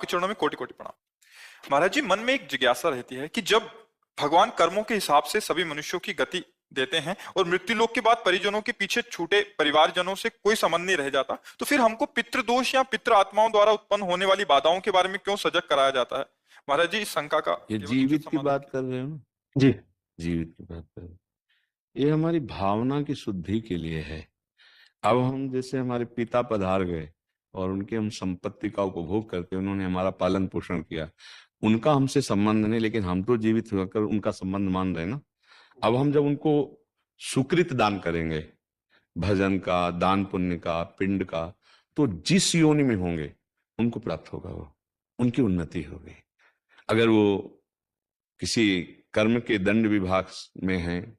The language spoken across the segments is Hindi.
आपके चरणों में कोटि कोटि प्रणाम। महाराज जी, मन में एक जिज्ञासा रहती है कि जब भगवान कर्मों के हिसाब से सभी मनुष्यों की गति देते हैं और मृत्यु लोक के बाद परिजनों के पीछे छूटे परिवारजनों से कोई संबंध नहीं रह जाता, तो फिर हमको पितृदोष या पितृ आत्माओं द्वारा उत्पन्न होने वाली बाधाओं के बारे में क्यों सजग कराया जाता है? महाराज जी, इस शंका का ये केवल उचित जीवित की समाधान बात कर रहे हो ना? जी। जीवित की बात कर रहे हो। ये हमारी भावना की शुद्धि के लिए है। अब हम जैसे हमारे पिता पधार गए और उनकी हम संपत्ति का उपभोग करते, उन्होंने हमारा पालन पोषण किया, उनका हमसे संबंध नहीं, लेकिन हम तो जीवित होकर उनका संबंध मान रहे हैं ना। अब हम जब उनको सुकृत दान करेंगे, भजन का, दान पुण्य का, पिंड का, तो जिस योनि में होंगे उनको प्राप्त होगा, वो उनकी उन्नति होगी। अगर वो किसी कर्म के दंड विभाग में हैं,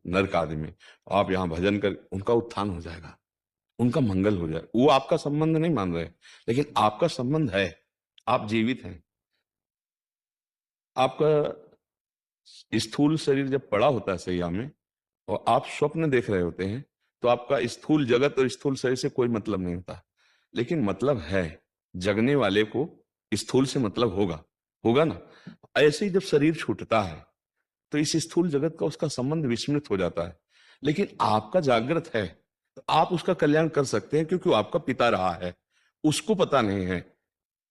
नरक आदि में, आप यहाँ भजन कर, उनका उत्थान हो जाएगा, उनका मंगल हो जाए। वो आपका संबंध नहीं मान रहे, लेकिन आपका संबंध है, आप जीवित हैं। आपका स्थूल शरीर जब पड़ा होता है सैया में और आप स्वप्न देख रहे होते हैं, तो आपका स्थूल जगत और स्थूल शरीर से कोई मतलब नहीं होता, लेकिन मतलब है, जगने वाले को स्थूल से मतलब होगा, होगा ना। ऐसे ही जब शरीर छूटता है तो इस स्थूल जगत का उसका संबंध विस्मृत हो जाता है, लेकिन आपका जागृत है, तो आप उसका कल्याण कर सकते हैं, क्योंकि वो आपका पिता रहा है। उसको पता नहीं है,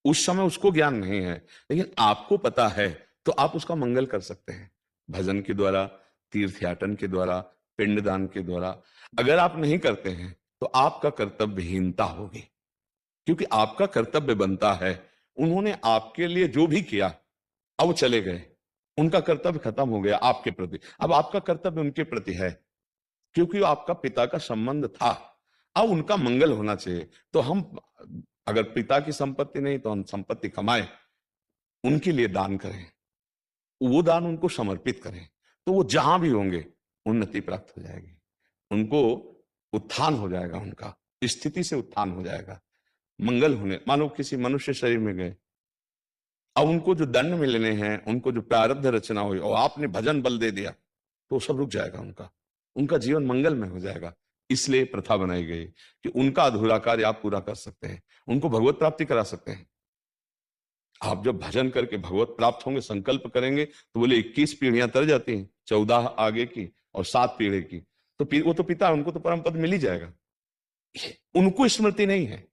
उस समय उसको ज्ञान नहीं है, लेकिन आपको पता है, तो आप उसका मंगल कर सकते हैं भजन के द्वारा, तीर्थयाटन के द्वारा, पिंडदान के द्वारा। अगर आप नहीं करते हैं तो आपका कर्तव्यहीनता होगी, क्योंकि आपका कर्तव्य बनता है, उन्होंने आपके लिए जो भी किया, अब वो चले गए, उनका कर्तव्य खत्म हो गया आपके प्रति, अब आपका कर्तव्य उनके प्रति है, क्योंकि आपका पिता का संबंध था, अब उनका मंगल होना चाहिए। तो हम अगर पिता की संपत्ति नहीं तो हम संपत्ति कमाएं, उनके लिए दान करें, वो दान उनको समर्पित करें, तो वो जहां भी होंगे उन्नति प्राप्त हो जाएगी, उनको उत्थान हो जाएगा, उनका स्थिति से उत्थान हो जाएगा, मंगल होने। मानो किसी मनुष्य शरीर में गए, अब उनको जो दंड मिलने हैं, उनको जो प्रारब्ध रचना हुई, और आपने भजन बल दे दिया, तो सब रुक जाएगा, उनका जीवन मंगल में हो जाएगा। इसलिए प्रथा बनाई गई कि उनका अधूरा कार्य आप पूरा कर सकते हैं, उनको भगवत प्राप्ति करा सकते हैं। आप जब भजन करके भगवत प्राप्त होंगे, संकल्प करेंगे, तो बोले 21 पीढ़ियां तर जाती हैं, 14 आगे की और 7 पीढ़ी की, तो वो तो पिता, उनको तो परम पद मिल ही जाएगा। उनको स्मृति नहीं है,